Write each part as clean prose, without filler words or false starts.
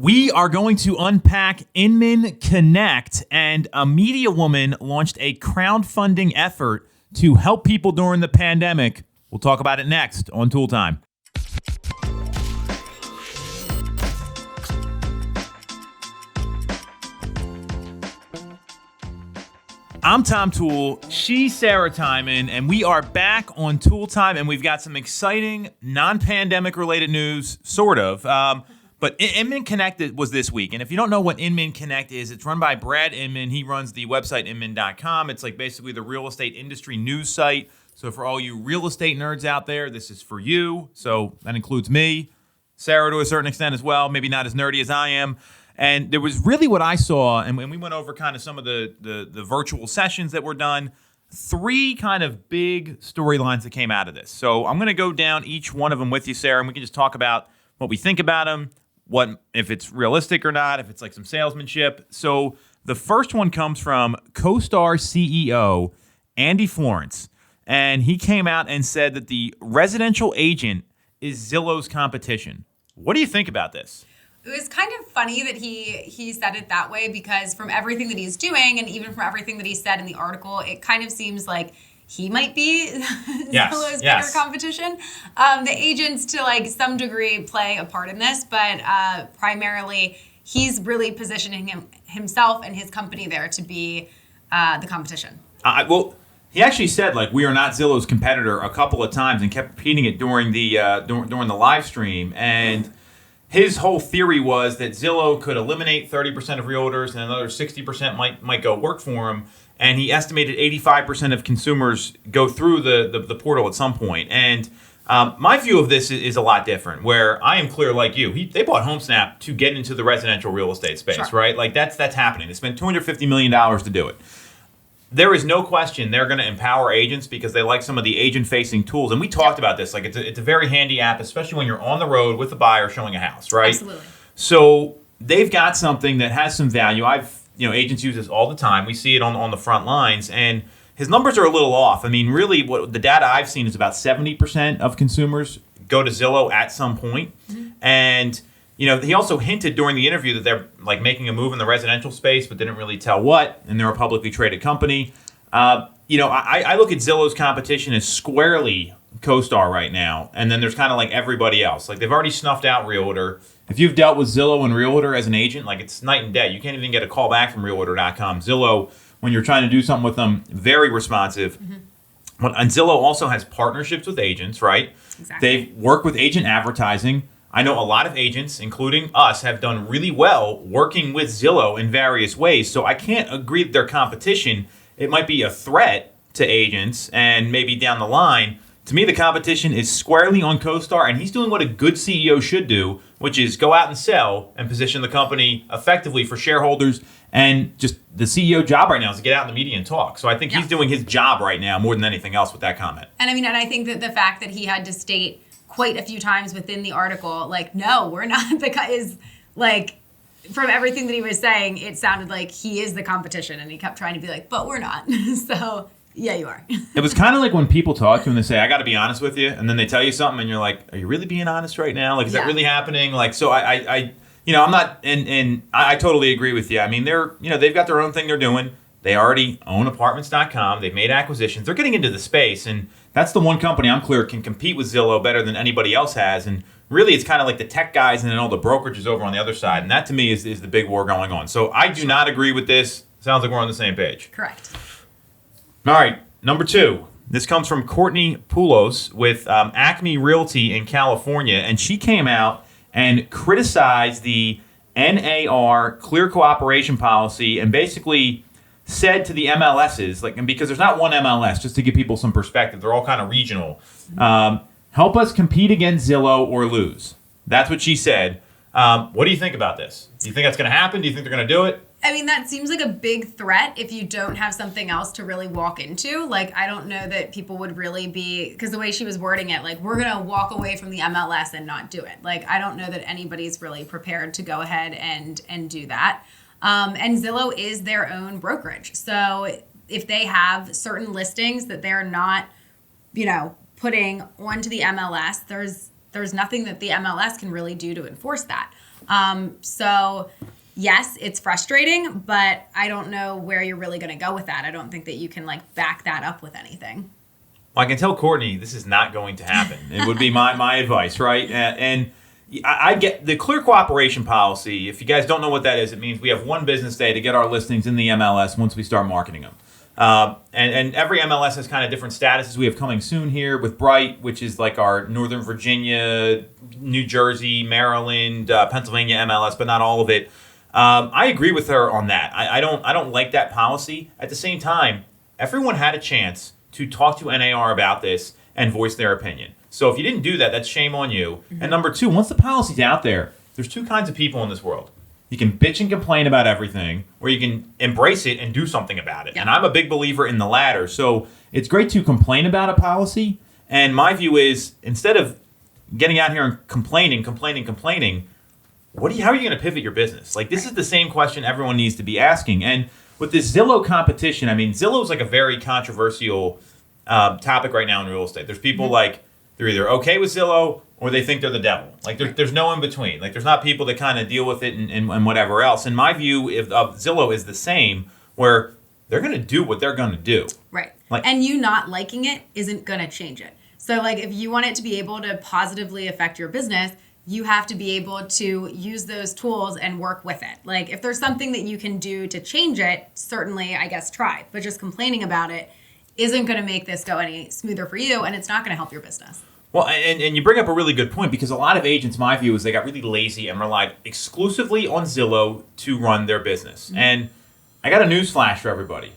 We are going to unpack Inman Connect, and a media woman launched a crowdfunding effort to help people during the pandemic. We'll talk about it next on Toole Time. I'm Tom Toole, she's Sarah Tymon, and we are back on Toole Time, and we've got some exciting non-pandemic related news, sort of. But Inman Connect was this week, and if you don't know what Inman Connect is, it's run by Brad Inman. He runs the website inman.com. It's like basically the real estate industry news site. So for all you real estate nerds out there, this is for you. So that includes me, Sarah to a certain extent as well, maybe not as nerdy as I am. And there was really what I saw, and when we went over kind of some of the virtual sessions that were done, three kind of big storylines that came out of this. So I'm going to go down each one of them with you, Sarah, and we can just talk about what we think about them, what if it's realistic or not, if it's like some salesmanship. So the first one comes from CoStar CEO Andy Florence, and he came out and said that the residential agent is Zillow's competition. What do you think about this? It was kind of funny that he said it that way, because from everything that he's doing and even from everything that he said in the article, it kind of seems like he might be Zillow's bigger competition. The agents, to like some degree, play a part in this, but primarily he's really positioning himself and his company there to be the competition. Well, he actually said like we are not Zillow's competitor a couple of times and kept repeating it during the during the live stream. And his whole theory was that Zillow could eliminate 30% of realtors and another 60% might go work for him. And he estimated 85% of consumers go through the portal at some point. And my view of this is a lot different, where I am clear like you. They bought HomeSnap to get into the residential real estate space, sure, right? Like that's happening. They spent $250 million to do it. There is no question they're going to empower agents because they like some of the agent-facing tools. And we talked about this. Like it's a very handy app, especially when you're on the road with a buyer showing a house, right? Absolutely. So they've got something that has some value. Agents use this all the time. We see it on the front lines. And his numbers are a little off. I mean, really, what the data I've seen is about 70% of consumers go to Zillow at some point. Mm-hmm. And he also hinted during the interview that they're like making a move in the residential space, but didn't really tell what. And they're a publicly traded company. I look at Zillow's competition as squarely CoStar right now. And then there's kind of like everybody else. Like they've already snuffed out Realtor. If you've dealt with Zillow and Realtor as an agent, like it's night and day. You can't even get a call back from Realtor.com. Zillow, when you're trying to do something with them, very responsive. Mm-hmm. And Zillow also has partnerships with agents, right? Exactly. They work with agent advertising. I know a lot of agents, including us, have done really well working with Zillow in various ways. So I can't agree that they're competition. It might be a threat to agents, and maybe down the line. To me, the competition is squarely on CoStar, and he's doing what a good CEO should do, which is go out and sell and position the company effectively for shareholders. And just the CEO job right now is to get out in the media and talk. So I think he's doing his job right now more than anything else with that comment. And I think that the fact that he had to state quite a few times within the article, like, no, we're not the guy, is like, from everything that he was saying, it sounded like he is the competition, and he kept trying to be like, but we're not. So yeah, you are. It was kind of like when people talk to him and they say, I got to be honest with you. And then they tell you something and you're like, are you really being honest right now? Like, is that really happening? Like, so I'm not, and I totally agree with you. I mean, they've got their own thing they're doing. They already own apartments.com. They've made acquisitions. They're getting into the space. And that's the one company I'm clear can compete with Zillow better than anybody else has. And really, it's kind of like the tech guys and then all the brokerages over on the other side. And that, to me, is the big war going on. So I do not agree with this. Sounds like we're on the same page. Correct. All right, number 2. This comes from Courtney Poulos with Acme Realty in California. And she came out and criticized the NAR Clear Cooperation Policy and basically said to the MLSs, and because there's not one MLS, just to give people some perspective, they're all kind of regional, help us compete against Zillow or lose. That's what she said. What do you think about this? Do you think that's going to happen? Do you think they're going to do it? I mean, that seems like a big threat if you don't have something else to really walk into. Like, I don't know that people would really be, because the way she was wording it, like, we're going to walk away from the MLS and not do it. Like, I don't know that anybody's really prepared to go ahead and do that. And Zillow is their own brokerage. So if they have certain listings that they're not, putting onto the MLS, there's nothing that the MLS can really do to enforce that. So yes, it's frustrating, but I don't know where you're really going to go with that. I don't think that you can like back that up with anything. Well, I can tell Courtney this is not going to happen. It would be my advice, right? And I get the clear cooperation policy. If you guys don't know what that is, it means we have one business day to get our listings in the MLS once we start marketing them. And every MLS has kind of different statuses. We have coming soon here with Bright, which is like our Northern Virginia, New Jersey, Maryland, Pennsylvania MLS, but not all of it. I agree with her on that. I don't like that policy. At the same time, everyone had a chance to talk to NAR about this and voice their opinion. So if you didn't do that, that's shame on you. Mm-hmm. And number two, once the policy's out there, there's two kinds of people in this world. You can bitch and complain about everything, or you can embrace it and do something about it. Yeah. And I'm a big believer in the latter. So it's great to complain about a policy. And my view is, instead of getting out here and complaining, how are you going to pivot your business? Like, this is the same question everyone needs to be asking. And with this Zillow competition, I mean, Zillow is like a very controversial topic right now in real estate. There's people like, they're either okay with Zillow or they think they're the devil. Like, there's no in between. Like, there's not people that kind of deal with it and whatever else. And my view of Zillow is the same, where they're going to do what they're going to do. Right. Like, and you not liking it isn't going to change it. So, like, if you want it to be able to positively affect your business, you have to be able to use those tools and work with it. Like, if there's something that you can do to change it, certainly, I guess, try. But just complaining about it isn't going to make this go any smoother for you, and it's not going to help your business. Well, and you bring up a really good point, because a lot of agents, my view is they got really lazy and relied exclusively on Zillow to run their business. Mm-hmm. And I got a news flash for everybody.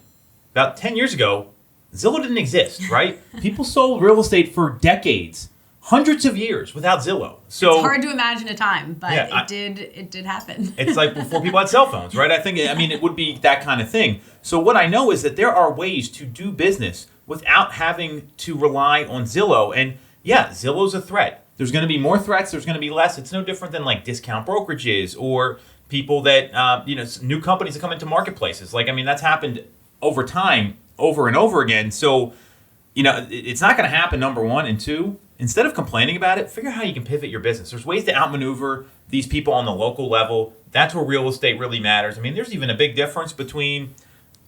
About 10 years ago, Zillow didn't exist, right? People sold real estate for decades, hundreds of years without Zillow. So it's hard to imagine a time, but it did happen. It's like before people had cell phones, right? I mean, it would be that kind of thing. So what I know is that there are ways to do business without having to rely on Zillow. And yeah, Zillow's a threat. There's going to be more threats. There's going to be less. It's no different than like discount brokerages or people that, new companies that come into marketplaces. Like, I mean, that's happened over time, over and over again. So, it's not going to happen, number one. And two, instead of complaining about it, figure out how you can pivot your business. There's ways to outmaneuver these people on the local level. That's where real estate really matters. I mean, there's even a big difference between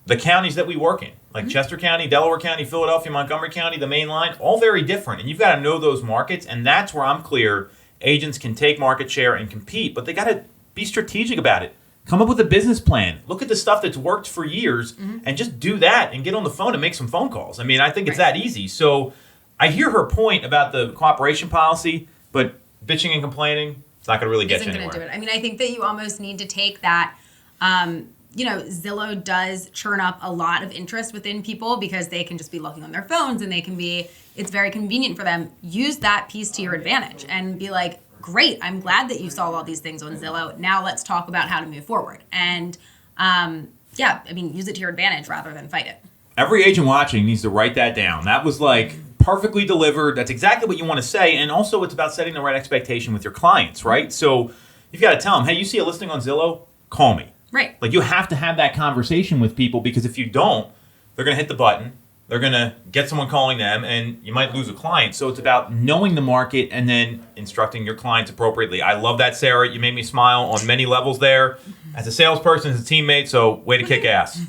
the counties that we work in, like Chester County, Delaware County, Philadelphia, Montgomery County, the main line, all very different. And you've got to know those markets, and that's where I'm clear agents can take market share and compete, but they got to be strategic about it. Come up with a business plan. Look at the stuff that's worked for years and just do that and get on the phone and make some phone calls. I mean, I think it's that easy. So I hear her point about the cooperation policy, but bitching and complaining, it's not going to really get you anywhere. Isn't going to do it. I mean, I think that you almost need to take that Zillow does churn up a lot of interest within people because they can just be looking on their phones and it's very convenient for them. Use that piece to your advantage and be like, great, I'm glad that you saw all these things on Zillow. Now let's talk about how to move forward. And use it to your advantage rather than fight it. Every agent watching needs to write that down. That was like perfectly delivered. That's exactly what you want to say. And also it's about setting the right expectation with your clients, right? So you've got to tell them, hey, you see a listing on Zillow? Call me. Right. Like, you have to have that conversation with people, because if you don't, they're going to hit the button. They're going to get someone calling them, and you might lose a client. So it's about knowing the market and then instructing your clients appropriately. I love that, Sarah. You made me smile on many levels there. As a salesperson, as a teammate, so way to kick ass.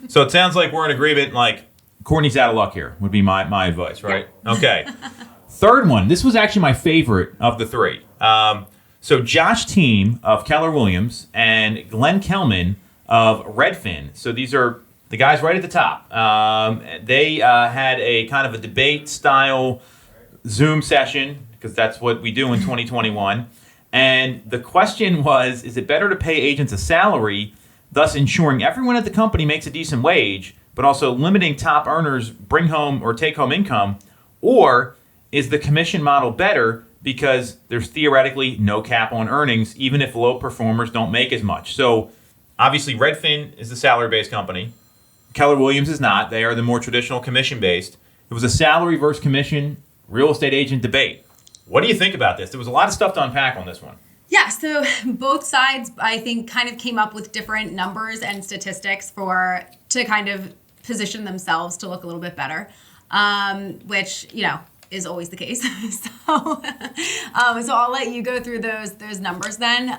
So it sounds like we're in agreement. Like, Courtney's out of luck here would be my advice, right? Yeah. Okay. Third one. This was actually my favorite of the three. So Josh Team of Keller Williams and Glenn Kelman of Redfin. So these are the guys right at the top. They had a kind of a debate-style Zoom session, because that's what we do in 2021. And the question was, is it better to pay agents a salary, thus ensuring everyone at the company makes a decent wage, but also limiting top earners' bring home or take home income? Or is the commission model better because there's theoretically no cap on earnings, even if low performers don't make as much? So obviously Redfin is the salary-based company. Keller Williams is not. They are the more traditional commission-based. It was a salary versus commission real estate agent debate. What do you think about this? There was a lot of stuff to unpack on this one. Yeah, so both sides, I think, kind of came up with different numbers and statistics to kind of position themselves to look a little bit better, which, is always the case. So I'll let you go through those numbers then.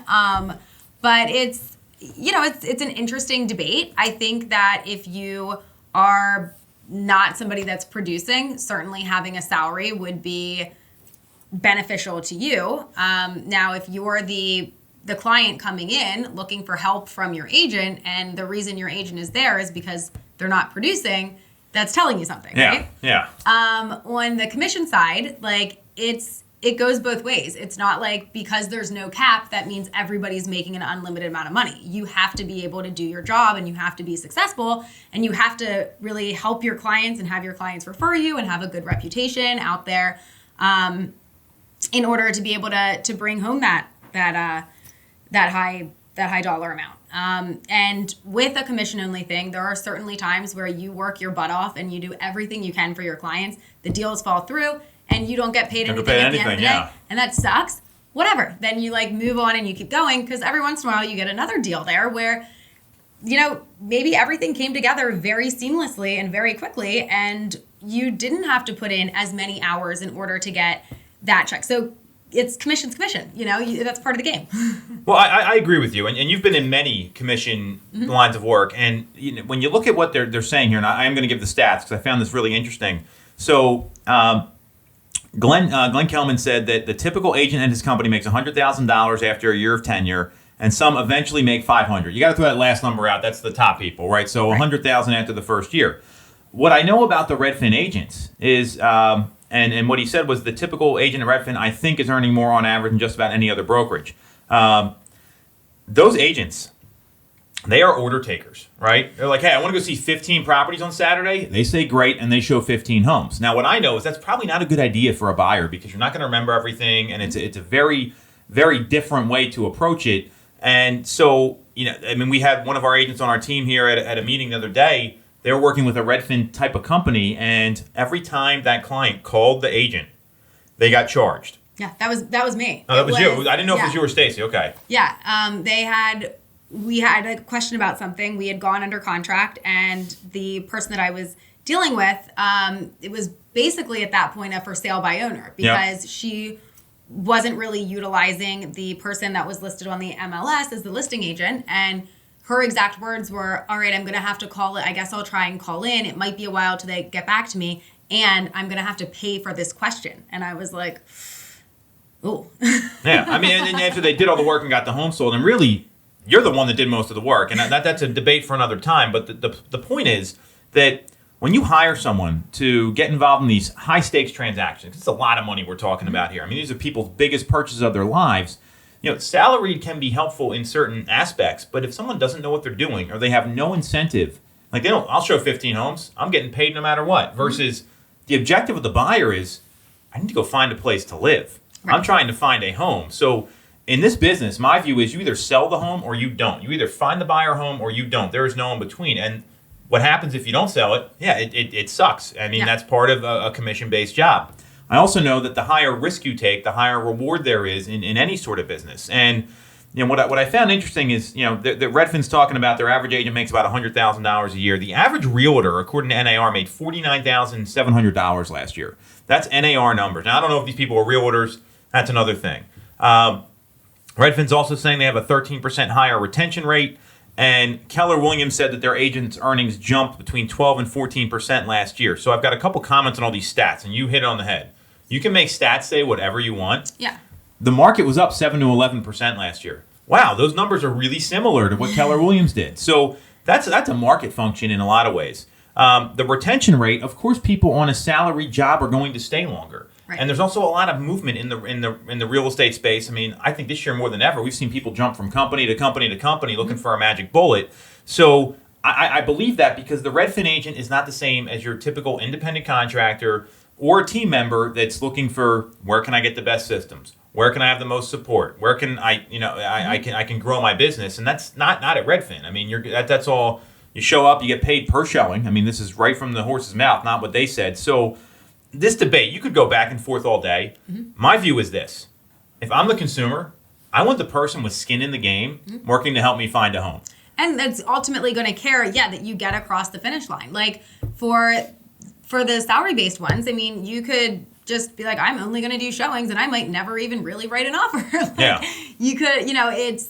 But it's an interesting debate. I think that if you are not somebody that's producing, certainly having a salary would be beneficial to you. Now, if you're the client coming in looking for help from your agent, and the reason your agent is there is because they're not producing, that's telling you something, right? Yeah. On the commission side, like it goes both ways. It's not like because there's no cap, that means everybody's making an unlimited amount of money. You have to be able to do your job, and you have to be successful, and you have to really help your clients and have your clients refer you and have a good reputation out there in order to be able to bring home that high dollar amount. And with a commission only thing, there are certainly times where you work your butt off and you do everything you can for your clients. The deals fall through and you don't get paid anything at the end of the day. And that sucks. Whatever. Then you move on and you keep going, because every once in a while you get another deal there where, maybe everything came together very seamlessly and very quickly, and you didn't have to put in as many hours in order to get that check. So it's commission. That's part of the game. Well, I agree with you, and you've been in many commission lines of work, and when you look at what they're saying here, and I am going to give the stats because I found this really interesting. So Glenn Kelman said that the typical agent and his company makes $100,000 after a year of tenure, and some eventually make $500,000. You got to throw that last number out. That's the top people, right? So $100,000 after the first year. What I know about the Redfin agents is, and what he said was the typical agent at Redfin, I think, is earning more on average than just about any other brokerage. Those agents, they are order takers, right? They're like, hey, I want to go see 15 properties on Saturday. They say great, and they show 15 homes. Now, what I know is that's probably not a good idea for a buyer, because you're not going to remember everything, and it's a very, very different way to approach it. And so, we had one of our agents on our team here at a meeting the other day. They were working with a Redfin type of company, and every time that client called the agent, they got charged. Yeah, that was me. Oh, that was you. I didn't know if it was you or Stacy. Okay. Yeah, we had a question about something. We had gone under contract, and the person that I was dealing with, it was basically at that point a for sale by owner, because she wasn't really utilizing the person that was listed on the MLS as the listing agent, and her exact words were, all right, I'm going to have to call it. I guess I'll try and call in. It might be a while till they get back to me, and I'm going to have to pay for this question. And I was like, oh. Yeah, and then after they did all the work and got the home sold, and really, you're the one that did most of the work. And that's a debate for another time. But the point is that when you hire someone to get involved in these high-stakes transactions, it's a lot of money we're talking about here. These are people's biggest purchases of their lives. Salary can be helpful in certain aspects, but if someone doesn't know what they're doing, or they have no incentive, I'll show 15 homes, I'm getting paid no matter what, versus the objective of the buyer is, I need to go find a place to live. Right. I'm trying to find a home. So in this business, my view is you either sell the home or you don't. You either find the buyer home or you don't. There is no in between. And what happens if you don't sell it? Yeah, it sucks. That's part of a commission-based job. I also know that the higher risk you take, the higher reward there is in any sort of business. And what I found interesting is, the Redfin's talking about their average agent makes about $100,000 a year. The average realtor, according to NAR, made $49,700 last year. That's NAR numbers. Now, I don't know if these people are realtors. That's another thing. Redfin's also saying they have a 13% higher retention rate. And Keller Williams said that their agents' earnings jumped between 12 and 14% last year. So I've got a couple comments on all these stats, and you hit it on the head. You can make stats say whatever you want. Yeah. The market was up 7 to 11% last year. Wow, those numbers are really similar to what Keller Williams did. So that's a market function in a lot of ways. The retention rate, of course, people on a salary job are going to stay longer. Right. And there's also a lot of movement in the real estate space. I think this year more than ever, we've seen people jump from company to company to company looking for a magic bullet. So I believe that because the Redfin agent is not the same as your typical independent contractor or a team member that's looking for, where can I get the best systems? Where can I have the most support? Where can I can grow my business? And that's not at Redfin. That's all. You show up, you get paid per showing. This is right from the horse's mouth, not what they said. So this debate, you could go back and forth all day. My view is this. If I'm the consumer, I want the person with skin in the game working to help me find a home. And that's ultimately going to care, that you get across the finish line. For the salary-based ones, you could just be like, I'm only going to do showings and I might never even really write an offer. Like, you could, it's,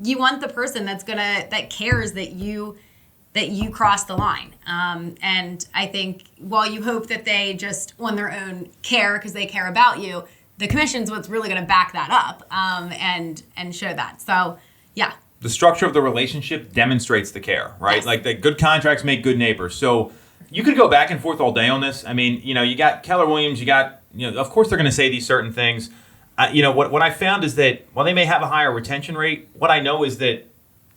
you want the person that cares that you cross the line. And I think while you hope that they just on their own care because they care about you, the commission's what's really going to back that up and show that. So, yeah. The structure of the relationship demonstrates the care, right? Yes. Like the good contracts make good neighbors. So you could go back and forth all day on this. I mean, you got Keller Williams, of course they're going to say these certain things. What I found is that while they may have a higher retention rate, what I know is that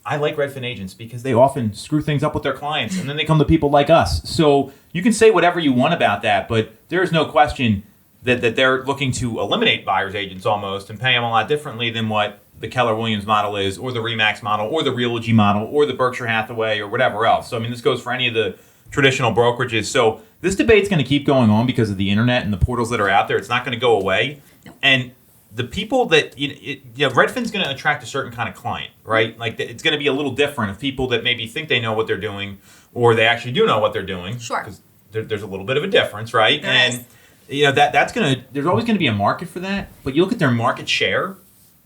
I like Redfin agents because they often screw things up with their clients and then they come to people like us. So you can say whatever you want about that, but there's no question that they're looking to eliminate buyer's agents almost and pay them a lot differently than what the Keller Williams model is, or the RE/MAX model, or the Realogy model, or the Berkshire Hathaway, or whatever else. So, I mean, this goes for any of the traditional brokerages. So this debate's going to keep going on because of the internet and the portals that are out there. It's not going to go away. No. And the people that, Redfin's going to attract a certain kind of client, right? Like, it's going to be a little different of people that maybe think they know what they're doing, or they actually do know what they're doing. Sure. Because there's a little bit of a difference, right? There is. That's there's always going to be a market for that. But you look at their market share,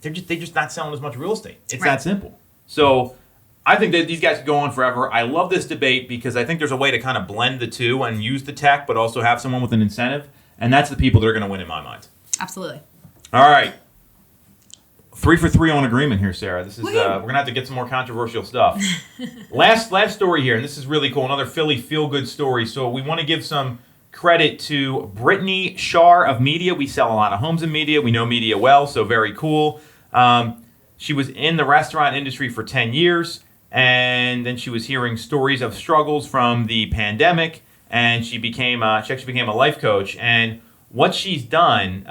they're just not selling as much real estate. It's right. That simple. So I think that these guys could go on forever. I love this debate because I think there's a way to kind of blend the two and use the tech, but also have someone with an incentive. And that's the people that are going to win in my mind. Absolutely. All right. 3 for 3 on agreement here, Sarah. This is we're going to have to get some more controversial stuff. Last story here, and this is really cool. Another Philly feel-good story. So we want to give some credit to Brittany Shar of Media. We sell a lot of homes in Media. We know Media well, so very cool. She was in the restaurant industry for 10 years, and then she was hearing stories of struggles from the pandemic, and she actually became a life coach. And what she's done,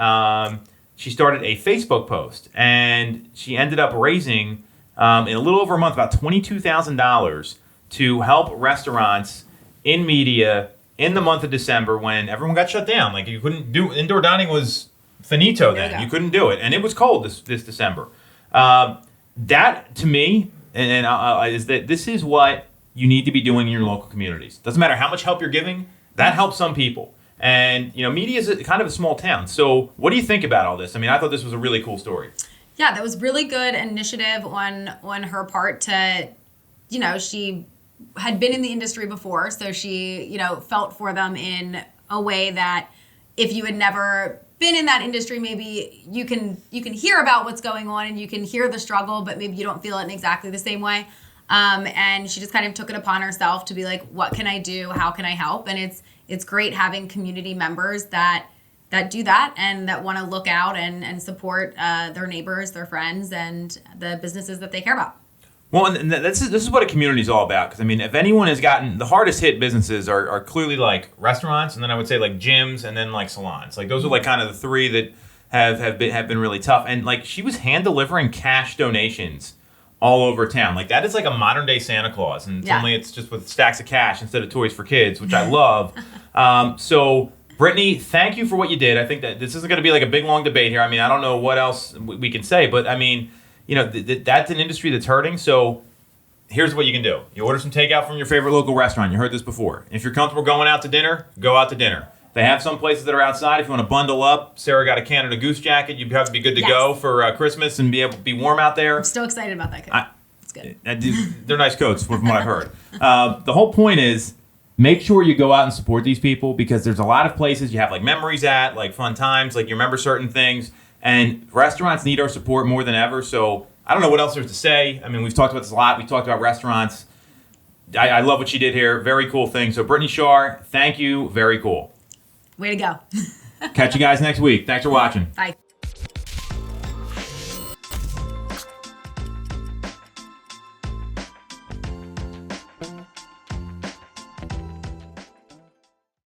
she started a Facebook post, and she ended up raising, in a little over a month, about $22,000 to help restaurants in Media in the month of December when everyone got shut down. Like, you couldn't do indoor dining was finito then. You couldn't do it, and it was cold this December. That to me, is that this is what you need to be doing in your local communities. Doesn't matter how much help you're giving, that helps some people. And Media is kind of a small town. So what do you think about all this? I mean, I thought this was a really cool story. Yeah, that was really good initiative on her part to, she had been in the industry before, so she, felt for them in a way that if you had never been in that industry, maybe you can hear about what's going on and you can hear the struggle, but maybe you don't feel it in exactly the same way. And she just kind of took it upon herself to be like, what can I do? How can I help? And it's great having community members that do that and that want to look out and support their neighbors, their friends, and the businesses that they care about. Well, and this is what a community is all about. Because, I mean, if anyone has gotten the hardest hit businesses are clearly like restaurants, and then I would say like gyms, and then like salons. Like those are like kind of the three that have been really tough. And like she was hand delivering cash donations all over town. Like that is like a modern day Santa Claus, and only it's just with stacks of cash instead of toys for kids, which I love. So Brittany, thank you for what you did. I think that this isn't going to be like a big long debate here. I mean, I don't know what else we can say, but I mean, that's an industry that's hurting. So here's what you can do. You order some takeout from your favorite local restaurant. You heard this before. If you're comfortable going out to dinner, go out to dinner. They have some places that are outside. If you want to bundle up, Sarah got a Canada Goose jacket. You have to be good to go for Christmas and be able to be warm out there. I'm still excited about that coat. It's good. They're nice coats from what I've heard. The whole point is make sure you go out and support these people because there's a lot of places you have like memories at, like fun times, like you remember certain things. And restaurants need our support more than ever. So I don't know what else there's to say. I mean, we've talked about this a lot. We talked about restaurants. I love what she did here. Very cool thing. So Brittany Shar, thank you. Very cool. Way to go. Catch you guys next week. Thanks for watching. Bye.